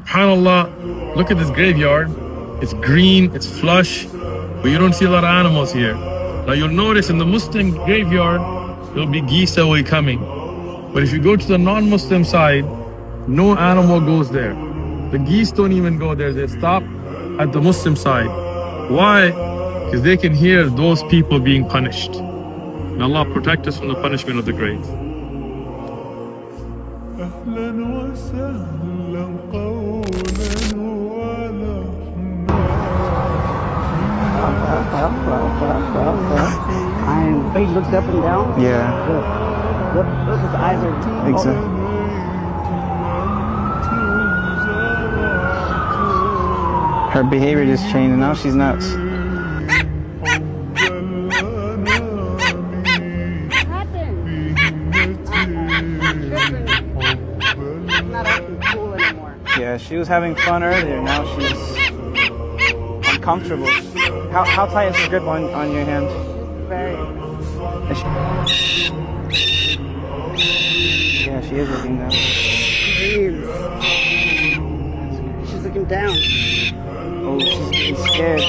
SubhanAllah, look at this graveyard. It's green, it's flush, but you don't see a lot of animals here. Now you'll notice in the Muslim graveyard, there'll be geese that will be coming. But if you go to the non-Muslim side, no animal goes there. The geese don't even go there. They stop at the Muslim side. Why? Because they can hear those people being punished. May Allah protect us from the punishment of the grave. He looks up and down? Yeah. Look, his eyes are... Exactly. Her behavior just changed and now she's nuts. What happened? Not acting cool anymore. Yeah, she was having fun earlier, now she's uncomfortable. How tight is the grip on your hand? Very. Yeah, she is looking down. She's looking down. Oh, she's scared.